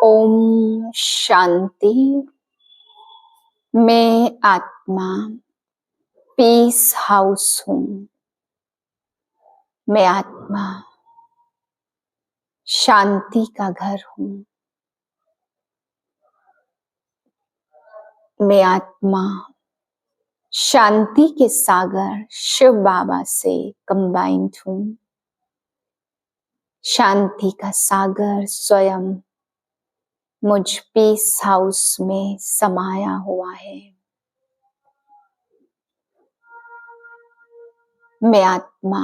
ओम शांति। मैं आत्मा piece house हूँ। मैं आत्मा शांति का घर हूँ। मैं आत्मा शांति के सागर शिव बाबा से कंबाइंड हूँ। शांति का सागर स्वयं मुझ पीस हाउस में समाया हुआ है। मैं आत्मा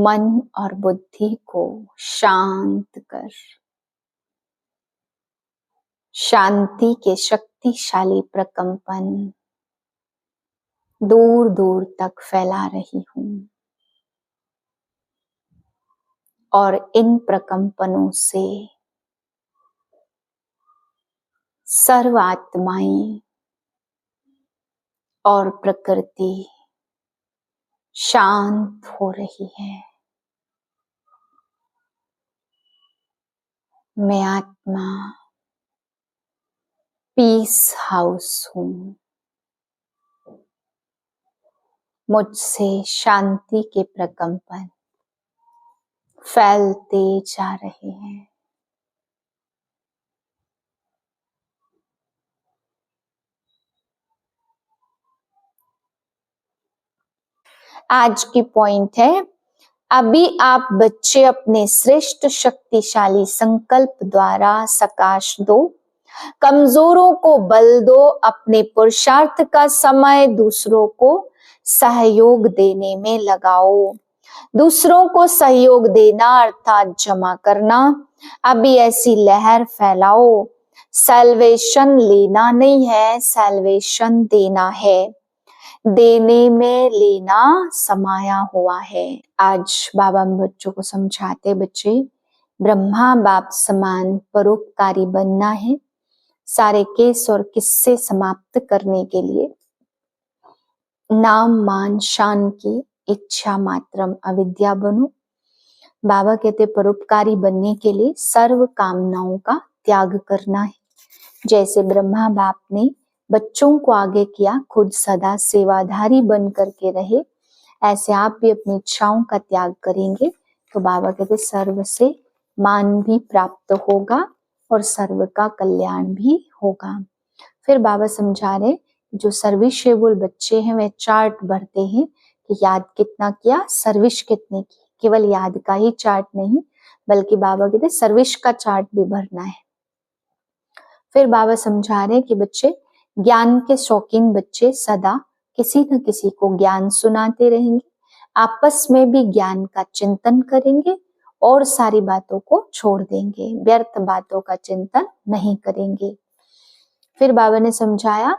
मन और बुद्धि को शांत कर शांति के शक्तिशाली प्रकंपन दूर दूर तक फैला रही हूँ और इन प्रकंपनों से सर्व आत्माएं और प्रकृति शांत हो रही है। मैं आत्मा पीस हाउस हूँ। मुझसे शांति के प्रकंपन फैलते जा रहे हैं। आज की पॉइंट है, अभी आप बच्चे अपने श्रेष्ठ शक्तिशाली संकल्प द्वारा सकाश दो, कमजोरों को बल दो, अपने पुरुषार्थ का समय दूसरों को सहयोग देने में लगाओ। दूसरों को सहयोग देना अर्थात जमा करना। अभी ऐसी लहर फैलाओ। सैल्वेशन लेना नहीं है, सैल्वेशन देना है। देने में लेना समाया हुआ है। आज बाबा बच्चों को समझाते, बच्चे ब्रह्मा बाप समान परोपकारी बनना है। सारे केस और किस्से समाप्त करने के लिए नाम मान शान की इच्छा मात्रम अविद्या बनो। बाबा कहते परोपकारी बनने के लिए सर्व कामनाओं का त्याग करना है। जैसे ब्रह्मा बाप ने बच्चों को आगे किया, खुद सदा सेवाधारी बन करके रहे, ऐसे आप भी अपनी इच्छाओं का त्याग करेंगे तो बाबा कहते सर्व से मान भी प्राप्त होगा और सर्व का कल्याण भी होगा। फिर बाबा समझा रहे, जो सर्विसेबल बच्चे हैं वे चार्ट भरते हैं कि याद कितना किया, सर्विस कितने की। केवल याद का ही चार्ट नहीं बल्कि बाबा कहते सर्विस का चार्ट भी भरना है। फिर बाबा समझा रहे कि बच्चे ज्ञान के शौकीन बच्चे सदा किसी न किसी को ज्ञान सुनाते रहेंगे, आपस में भी ज्ञान का चिंतन करेंगे और सारी बातों को छोड़ देंगे, व्यर्थ बातों का चिंतन नहीं करेंगे। फिर बाबा ने समझाया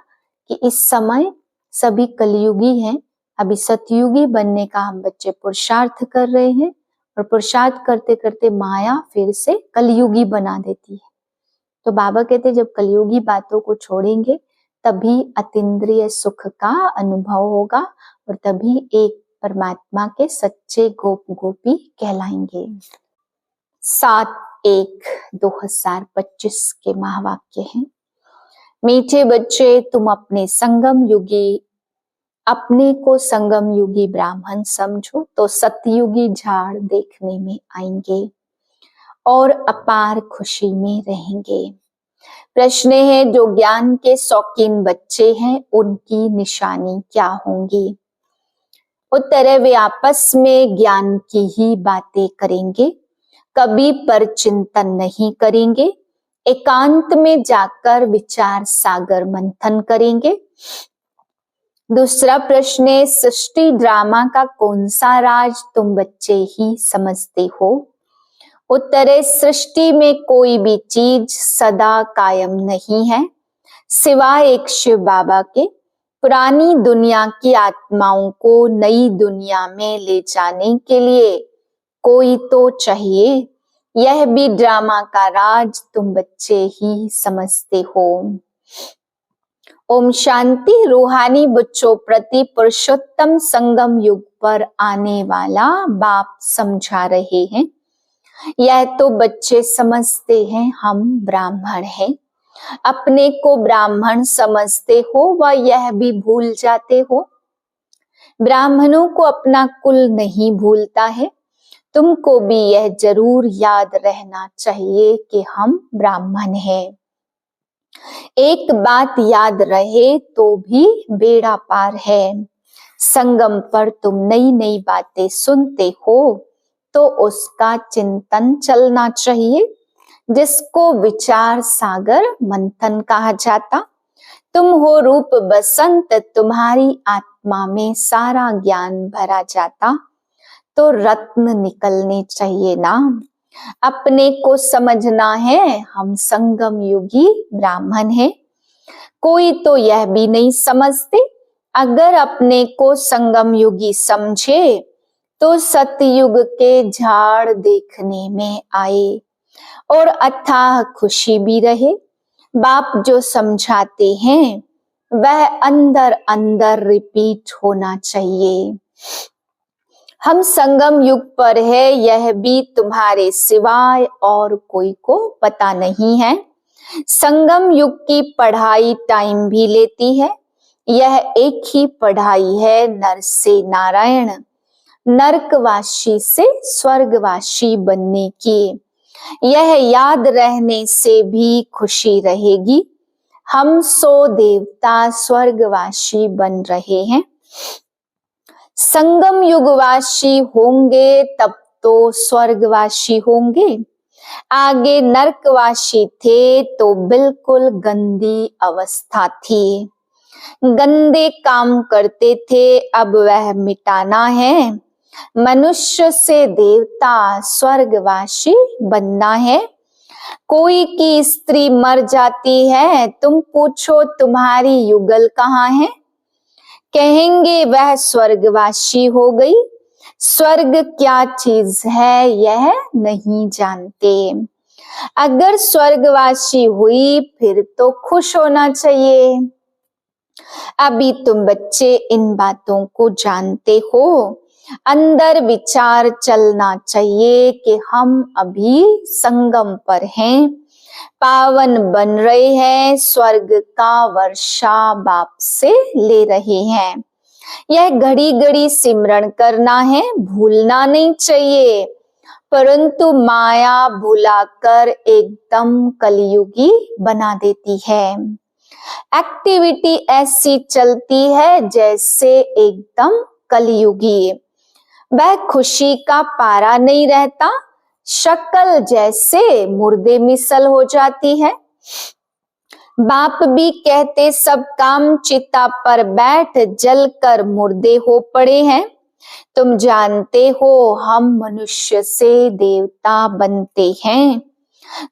कि इस समय सभी कलयुगी हैं, अभी सतयुगी बनने का हम बच्चे पुरुषार्थ कर रहे हैं और पुरुषार्थ करते करते माया फिर से कलयुगी बना देती है। तो बाबा कहते जब कलयुगी बातों को छोड़ेंगे तभी अतीन्द्रिय सुख का अनुभव होगा और तभी एक परमात्मा के सच्चे गोप गोपी कहलाएंगे। 7/1/2025 के महावाक्य हैं, मीठे बच्चे तुम अपने को संगम युगी ब्राह्मण समझो तो सतयुगी झाड़ देखने में आएंगे और अपार खुशी में रहेंगे। प्रश्न है, जो ज्ञान के शौकीन बच्चे हैं उनकी निशानी क्या होंगी? उत्तर है, वे आपस में ज्ञान की ही बातें करेंगे, कभी पर चिंतन नहीं करेंगे, एकांत में जाकर विचार सागर मंथन करेंगे। दूसरा प्रश्न है, सृष्टि ड्रामा का कौन सा राज तुम बच्चे ही समझते हो? उत्तर है, सृष्टि में कोई भी चीज सदा कायम नहीं है सिवाय एक शिव बाबा के। पुरानी दुनिया की आत्माओं को नई दुनिया में ले जाने के लिए कोई तो चाहिए। यह भी ड्रामा का राज तुम बच्चे ही समझते हो। ओम शांति। रूहानी बच्चों प्रति पुरुषोत्तम संगम युग पर आने वाला बाप समझा रहे हैं, यह तो बच्चे समझते हैं हम ब्राह्मण हैं, अपने को ब्राह्मण समझते हो व यह भी भूल जाते हो। ब्राह्मणों को अपना कुल नहीं भूलता है। तुमको भी यह जरूर याद रहना चाहिए कि हम ब्राह्मण हैं। एक बात याद रहे तो भी बेड़ा पार है। संगम पर तुम नई नई बातें सुनते हो तो उसका चिंतन चलना चाहिए, जिसको विचार सागर मंथन कहा जाता। तुम हो रूप बसंत, तुम्हारी आत्मा में सारा ज्ञान भरा जाता, तो रत्न निकलने चाहिए ना। अपने को समझना है हम संगम युगी ब्राह्मण हैं। कोई तो यह भी नहीं समझते। अगर अपने को संगम युगी समझे तो सतयुग के झाड़ देखने में आए और अथाह खुशी भी रहे। बाप जो समझाते हैं वह अंदर अंदर रिपीट होना चाहिए। हम संगम युग पर है, यह भी तुम्हारे सिवाय और कोई को पता नहीं है। संगम युग की पढ़ाई टाइम भी लेती है। यह एक ही पढ़ाई है नर से नारायण, नरकवासी से स्वर्गवासी बनने की। यह याद रहने से भी खुशी रहेगी। हम 100 देवता स्वर्गवासी बन रहे हैं। संगम युगवासी होंगे तब तो स्वर्गवासी होंगे। आगे नरकवासी थे तो बिल्कुल गंदी अवस्था थी, गंदे काम करते थे, अब वह मिटाना है। मनुष्य से देवता स्वर्गवासी बनना है। कोई की स्त्री मर जाती है, तुम पूछो तुम्हारी युगल कहाँ है, कहेंगे वह स्वर्गवासी हो गई। स्वर्ग क्या चीज है यह नहीं जानते। अगर स्वर्गवासी हुई फिर तो खुश होना चाहिए। अभी तुम बच्चे इन बातों को जानते हो। अंदर विचार चलना चाहिए कि हम अभी संगम पर हैं, पावन बन रहे हैं, स्वर्ग का वर्षा बाप से ले रहे हैं। यह घड़ी घड़ी सिमरण करना है, भूलना नहीं चाहिए। परंतु माया भुलाकर एकदम कलयुगी बना देती है। एक्टिविटी ऐसी चलती है जैसे एकदम कलयुगी। वह खुशी का पारा नहीं रहता, शक्ल जैसे मुर्दे मिसल हो जाती है। बाप भी कहते सब काम चिता पर बैठ जलकर मुर्दे हो पड़े हैं। तुम जानते हो हम मनुष्य से देवता बनते हैं,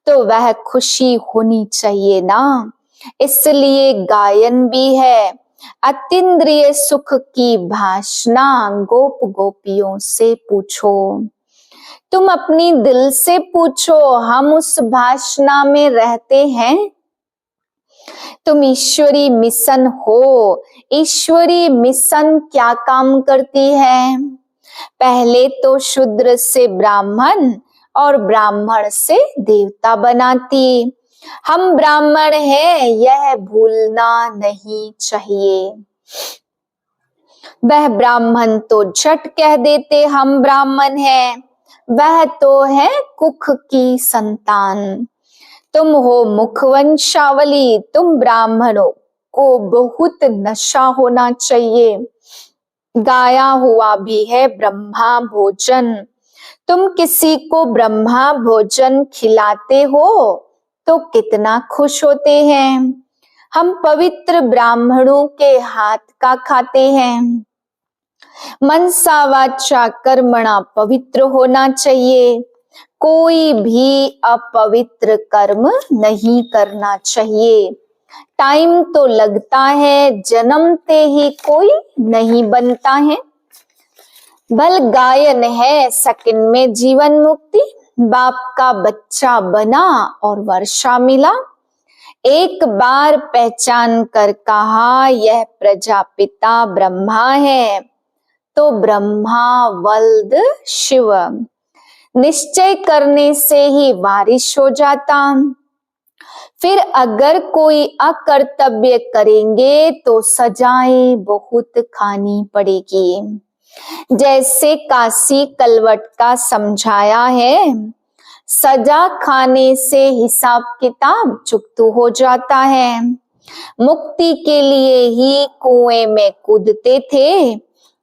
तो वह खुशी होनी चाहिए ना। इसलिए गायन भी है, अतीन्द्रिय सुख की भाषणा गोप गोपियों से पूछो। तुम अपनी दिल से पूछो, हम उस भाषणा में रहते हैं। तुम ईश्वरी मिशन हो। ईश्वरी मिशन क्या काम करती है? पहले तो शूद्र से ब्राह्मण और ब्राह्मण से देवता बनाती। हम ब्राह्मण हैं यह भूलना नहीं चाहिए। वह ब्राह्मण तो झट कह देते हम ब्राह्मण हैं, वह तो है कुख की संतान। तुम हो मुखवंशावली, तुम ब्राह्मणों को बहुत नशा होना चाहिए। गाया हुआ भी है ब्रह्मा भोजन। तुम किसी को ब्रह्मा भोजन खिलाते हो तो कितना खुश होते हैं। हम पवित्र ब्राह्मणों के हाथ का खाते हैं। मनसा वाचा कर्मणा पवित्र होना चाहिए। कोई भी अपवित्र कर्म नहीं करना चाहिए। टाइम तो लगता है, जन्मते ही कोई नहीं बनता है। बल गायन है सेकंड में जीवन मुक्ति। बाप का बच्चा बना और वर्षा मिला। एक बार पहचान कर कहा यह प्रजापिता ब्रह्मा है, तो ब्रह्मा वल्द शिव। निश्चय करने से ही बारिश हो जाता। फिर अगर कोई अकर्तव्य करेंगे तो सजाएं बहुत खानी पड़ेगी। जैसे काशी कलवट का समझाया है, सजा खाने से हिसाब किताब चुकता हो जाता है। मुक्ति के लिए ही कुएं में कूदते थे,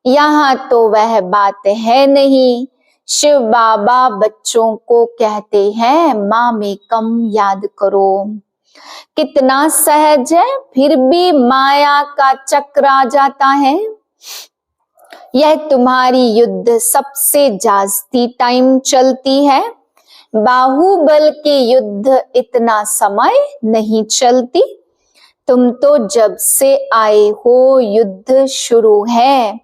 यहाँ तो वह बात है नहीं। शिव बाबा बच्चों को कहते हैं माँ में कम याद करो। कितना सहज है, फिर भी माया का चक्र आ जाता है। यह तुम्हारी युद्ध सबसे जास्ती टाइम चलती है। बाहुबल की युद्ध इतना समय नहीं चलती। तुम तो जब से आए हो युद्ध शुरू है।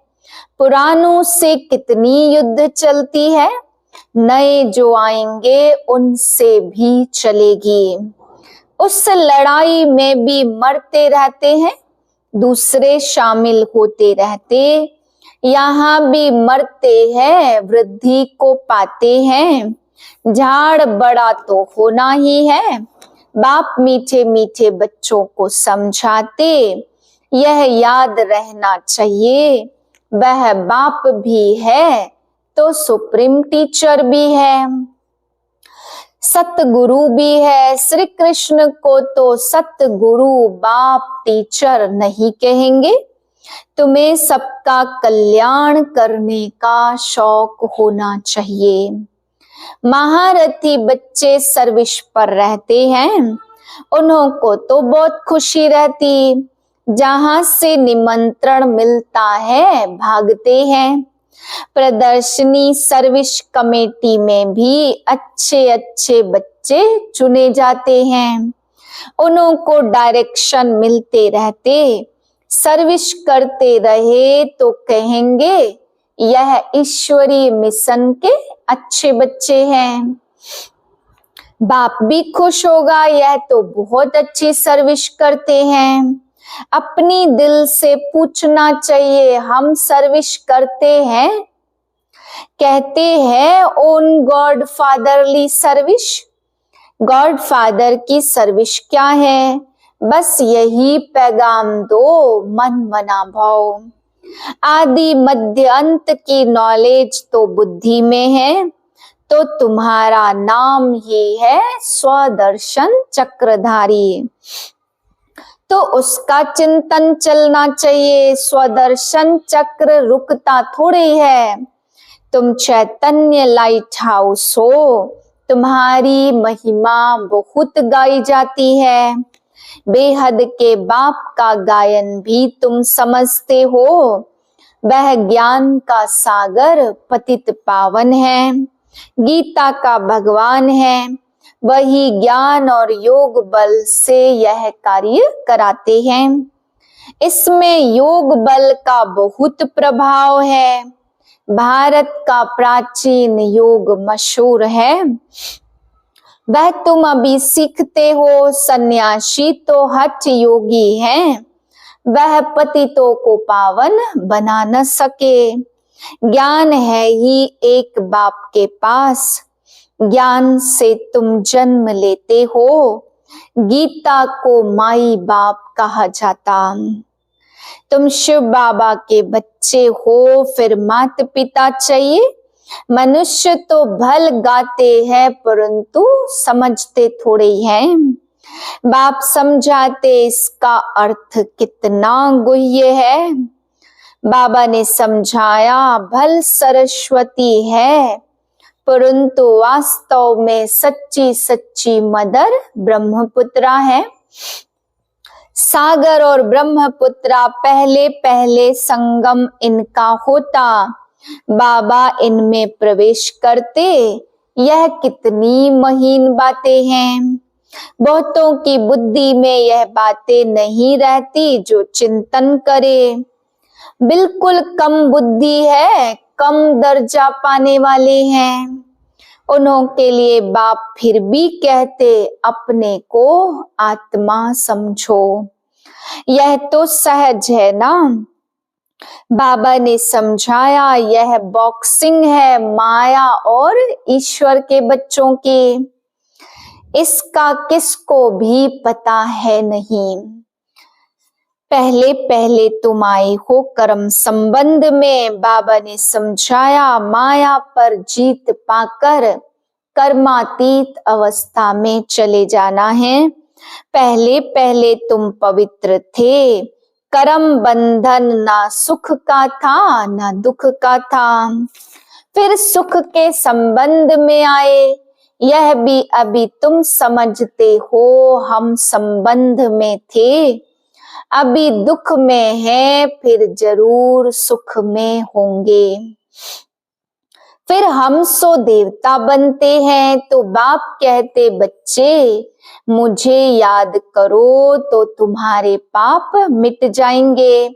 पुरानों से कितनी युद्ध चलती है, नए जो आएंगे उनसे भी चलेगी। उस लड़ाई में भी मरते रहते हैं, दूसरे शामिल होते रहते। यहाँ भी मरते हैं, वृद्धि को पाते हैं। झाड़ बड़ा तो होना ही है। बाप मीठे मीठे बच्चों को समझाते, यह याद रहना चाहिए वह बाप भी है तो सुप्रीम टीचर भी है, सतगुरु भी है। श्री कृष्ण को तो सतगुरु बाप टीचर नहीं कहेंगे। तुम्हें सबका कल्याण करने का शौक होना चाहिए। महारथी बच्चे सर्विस पर रहते हैं, उन्हों को तो बहुत खुशी रहती। जहां से निमंत्रण मिलता है भागते हैं। प्रदर्शनी सर्विस कमेटी में भी अच्छे अच्छे बच्चे चुने जाते हैं, उन्हों को डायरेक्शन मिलते रहते। सर्विस करते रहे तो कहेंगे यह ईश्वरीय मिशन के अच्छे बच्चे हैं। बाप भी खुश होगा, यह तो बहुत अच्छी सर्विस करते हैं। अपनी दिल से पूछना चाहिए, हम सर्विस करते हैं? कहते हैं own God fatherly service. God father की सर्विस क्या है? बस यही पैगाम दो, मन मना भाव। आदि मध्य अंत की नॉलेज तो बुद्धि में है, तो तुम्हारा नाम ही है स्वदर्शन चक्रधारी। तो उसका चिंतन चलना चाहिए। स्वदर्शन चक्र रुकता थोड़ी है। तुम चैतन्य लाइट हाउस हो, तुम्हारी महिमा बहुत गाई जाती है। बेहद के बाप का गायन भी तुम समझते हो। वह ज्ञान का सागर पतित पावन है, गीता का भगवान है। वही ज्ञान और योग बल से यह कार्य कराते हैं। इसमें योग बल का बहुत प्रभाव है। भारत का प्राचीन योग मशहूर है, वह तुम अभी सीखते हो। सन्यासी तो हठ योगी हैं, वह पतितों को पावन बना न सके। ज्ञान है ही एक बाप के पास, ज्ञान से तुम जन्म लेते हो। गीता को माई बाप कहा जाता। तुम शिव बाबा के बच्चे हो, फिर माता पिता चाहिए। मनुष्य तो भल गाते हैं परंतु समझते थोड़े हैं। बाप समझाते इसका अर्थ कितना गुह्य है। बाबा ने समझाया भल सरस्वती है, परंतु वास्तव में सच्ची सच्ची मदर ब्रह्मपुत्रा है। सागर और ब्रह्मपुत्रा पहले पहले संगम इनका होता, बाबा इनमें प्रवेश करते। यह कितनी महीन बातें हैं। बहुतों की बुद्धि में यह बातें नहीं रहती जो चिंतन करे। बिल्कुल कम बुद्धि है, कम दर्जा पाने वाले हैं। उन्हों के लिए बाप फिर भी कहते अपने को आत्मा समझो। यह तो सहज है ना। बाबा ने समझाया यह बॉक्सिंग है माया और ईश्वर के बच्चों की, इसका किसको भी पता है नहीं। पहले पहले तुम आए हो कर्म संबंध में, बाबा ने समझाया माया पर जीत पाकर कर्मातीत अवस्था में चले जाना है। पहले पहले तुम पवित्र थे, कर्म बंधन ना सुख का था ना दुख का था, फिर सुख के संबंध में आए, यह भी अभी तुम समझते हो। हम संबंध में थे, अभी दुख में है, फिर जरूर सुख में होंगे। फिर हम सो देवता बनते हैं तो बाप कहते बच्चे मुझे याद करो तो तुम्हारे पाप मिट जाएंगे,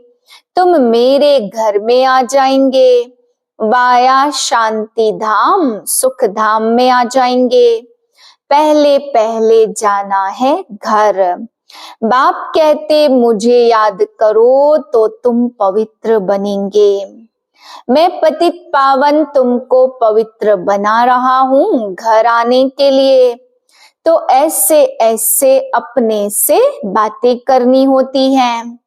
तुम मेरे घर में आ जाएंगे, वाया शांति धाम सुख धाम में आ जाएंगे। पहले पहले जाना है घर। बाप कहते मुझे याद करो तो तुम पवित्र बनेंगे। मैं पतित पावन तुमको पवित्र बना रहा हूँ घर आने के लिए। तो ऐसे ऐसे अपने से बातें करनी होती हैं।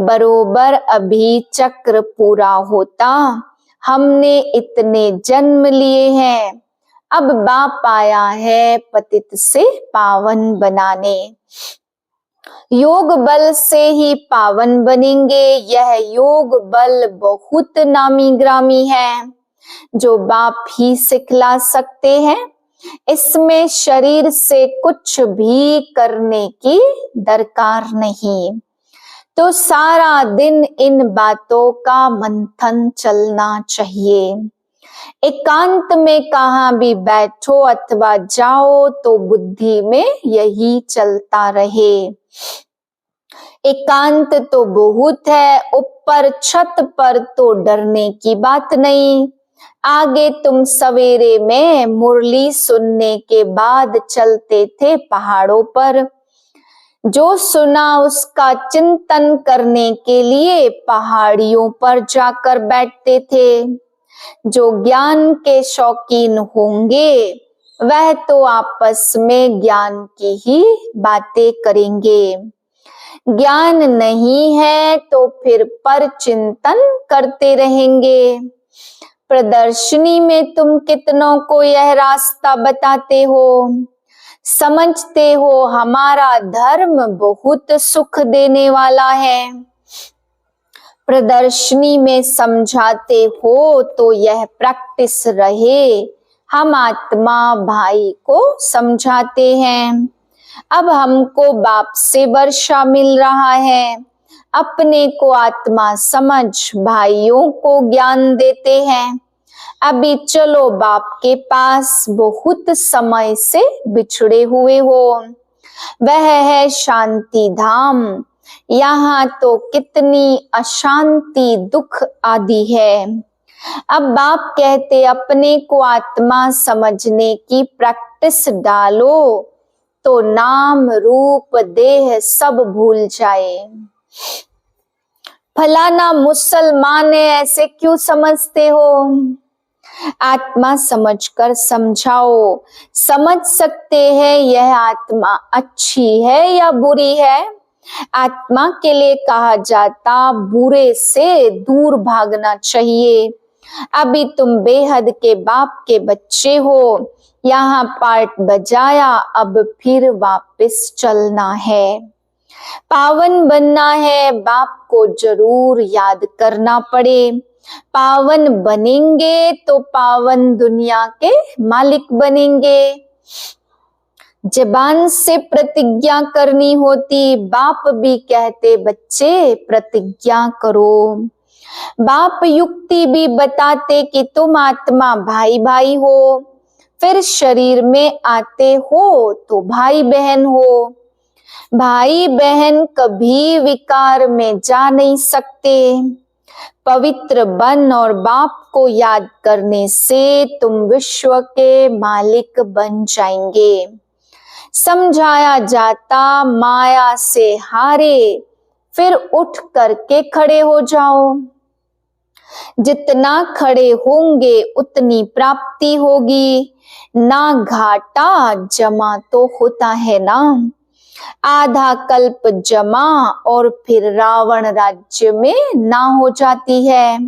बरोबर अभी चक्र पूरा होता, हमने इतने जन्म लिए हैं, अब बाप आया है पतित से पावन बनाने। योग बल से ही पावन बनेंगे। यह योग बल बहुत नामी ग्रामी है, जो बाप ही सिखला सकते हैं। इसमें शरीर से कुछ भी करने की दरकार नहीं। तो सारा दिन इन बातों का मंथन चलना चाहिए। एकांत में कहाँ भी बैठो अथवा जाओ तो बुद्धि में यही चलता रहे। एकांत तो बहुत है, ऊपर छत पर तो डरने की बात नहीं। आगे तुम सवेरे में मुरली सुनने के बाद चलते थे पहाड़ों पर, जो सुना उसका चिंतन करने के लिए पहाड़ियों पर जाकर बैठते थे। जो ज्ञान के शौकीन होंगे वह तो आपस में ज्ञान की ही बातें करेंगे। ज्ञान नहीं है तो फिर पर चिंतन करते रहेंगे। प्रदर्शनी में तुम कितनों को यह रास्ता बताते हो, समझते हो हमारा धर्म बहुत सुख देने वाला है। प्रदर्शनी में समझाते हो तो यह प्रैक्टिस रहे। हम आत्मा भाई को समझाते हैं। अब हमको बाप से वर्षा मिल रहा है, अपने को आत्मा समझ भाइयों को ज्ञान देते हैं। अभी चलो बाप के पास, बहुत समय से बिछड़े हुए हो। वह है शांति धाम। यहाँ तो कितनी अशांति दुख आदि है। अब बाप कहते अपने को आत्मा समझने की प्रैक्टिस डालो तो नाम रूप देह सब भूल जाए। फलाना मुसलमान है ऐसे क्यों समझते हो? आत्मा समझकर समझाओ। समझ सकते हैं यह आत्मा अच्छी है या बुरी है। आत्मा के लिए कहा जाता बुरे से दूर भागना चाहिए। अभी तुम बेहद के बाप के बच्चे हो, यहाँ पार्ट बजाया, अब फिर वापस चलना है। पावन बनना है, बाप को जरूर याद करना पड़े। पावन बनेंगे तो पावन दुनिया के मालिक बनेंगे। जबान से प्रतिज्ञा करनी होती। बाप भी कहते बच्चे प्रतिज्ञा करो। बाप युक्ति भी बताते कि तुम आत्मा भाई भाई हो, फिर शरीर में आते हो तो भाई बहन हो। भाई बहन कभी विकार में जा नहीं सकते। पवित्र बन और बाप को याद करने से तुम विश्व के मालिक बन जाएंगे। समझाया जाता माया से हारे, फिर उठ करके खड़े हो जाओ। जितना खड़े होंगे उतनी प्राप्ति होगी, ना घाटा जमा तो होता है ना। आधा कल्प जमा और फिर रावण राज्य में ना हो जाती है।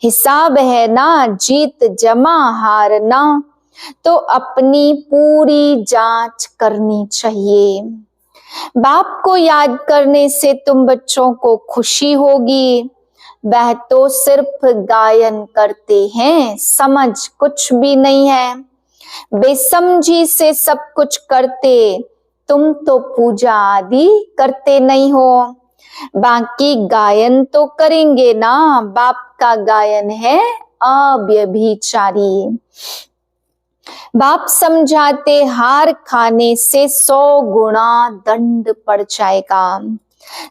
हिसाब है ना जीत जमा हारना, तो अपनी पूरी जांच करनी चाहिए। बाप को याद करने से तुम बच्चों को खुशी होगी। वह तो सिर्फ गायन करते हैं, समझ कुछ भी नहीं है। बेसमझी से सब कुछ करते, तुम तो पूजा आदि करते नहीं हो। बाकी गायन तो करेंगे ना, बाप का गायन है अव्यभिचारी। बाप समझाते हार खाने से 100 गुना दंड पड़ जाएगा।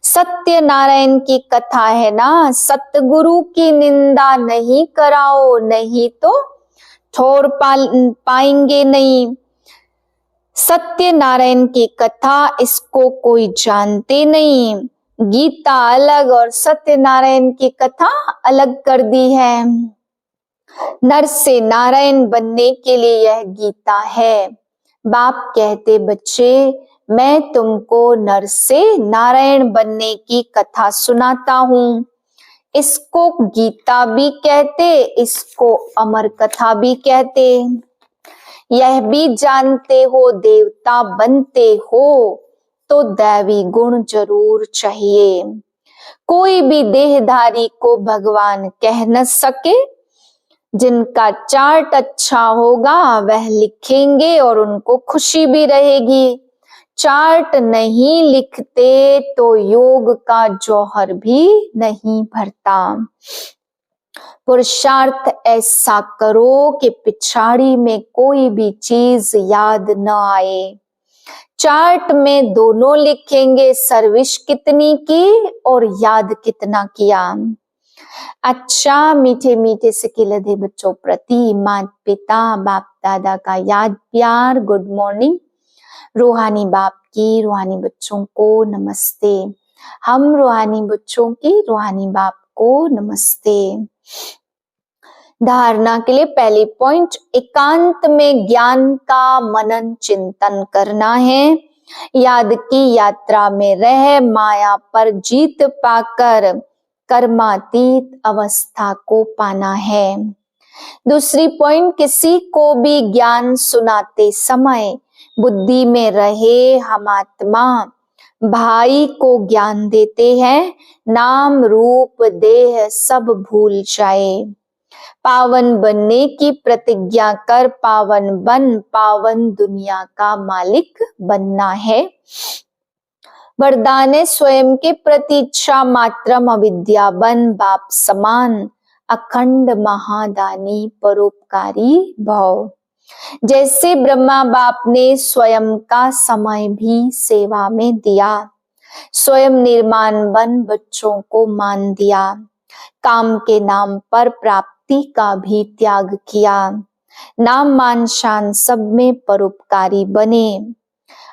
सत्यनारायण की कथा है ना, सतगुरु की निंदा नहीं कराओ, नहीं तो ठोर पाएंगे नहीं। सत्यनारायण की कथा, इसको कोई जानते नहीं। गीता अलग और सत्यनारायण की कथा अलग कर दी है। नर से नारायण बनने के लिए यह गीता है। बाप कहते बच्चे, मैं तुमको नर से नारायण बनने की कथा सुनाता हूँ। इसको गीता भी कहते, इसको अमर कथा भी कहते। यह भी जानते हो देवता बनते हो तो दैवी गुण जरूर चाहिए। कोई भी देहधारी को भगवान कह न सके। जिनका चार्ट अच्छा होगा वह लिखेंगे और उनको खुशी भी रहेगी। चार्ट नहीं लिखते तो योग का जौहर भी नहीं भरता। पुरुषार्थ ऐसा करो कि पिछाड़ी में कोई भी चीज याद न आए। चार्ट में दोनों लिखेंगे, सर्विस कितनी की और याद कितना किया। अच्छा मीठे मीठे से खिलते बच्चों प्रति माता पिता बाप दादा का याद प्यार गुड मॉर्निंग। रूहानी बाप की रूहानी बच्चों को नमस्ते। हम रूहानी बच्चों की रूहानी बाप को नमस्ते। धारणा के लिए पहली पॉइंट, एकांत में ज्ञान का मनन चिंतन करना है। याद की यात्रा में रह माया पर जीत पाकर कर्मातीत अवस्था को पाना है। दूसरी पॉइंट, किसी को भी ज्ञान सुनाते समय बुद्धि में रहे हम आत्मा भाई को ज्ञान देते हैं, नाम रूप देह सब भूल जाए। पावन बनने की प्रतिज्ञा कर पावन बन, पावन दुनिया का मालिक बनना है। वरदान स्वयं के प्रति इच्छा मात्रम अविद्या बन, बाप समान अखंड महादानी परोपकारी भव। जैसे ब्रह्मा बाप ने स्वयं का समय भी सेवा में दिया, स्वयं निर्माण बन बच्चों को मान दिया, काम के नाम पर प्राप्ति का भी त्याग किया, नाम मान शान सब में परोपकारी बने,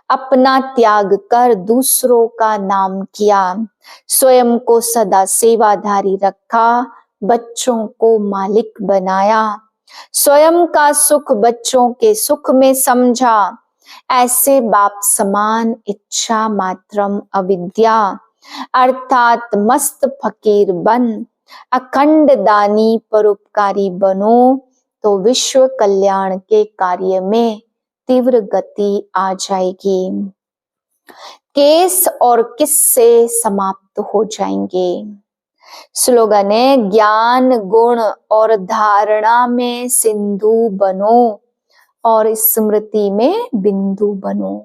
अपना त्याग कर दूसरों का नाम किया, स्वयं को सदा सेवाधारी रखा, बच्चों को मालिक बनाया, स्वयं का सुख बच्चों के सुख में समझा। ऐसे बाप समान इच्छा मात्रम अविद्या अर्थात मस्त फकीर बन अखंड दानी परोपकारी बनो तो विश्व कल्याण के कार्य में तीव्र गति आ जाएगी। केस और किस्से समाप्त हो जाएंगे। स्लोगन है, ज्ञान गुण और धारणा में सिंधु बनो और स्मृति में बिंदु बनो।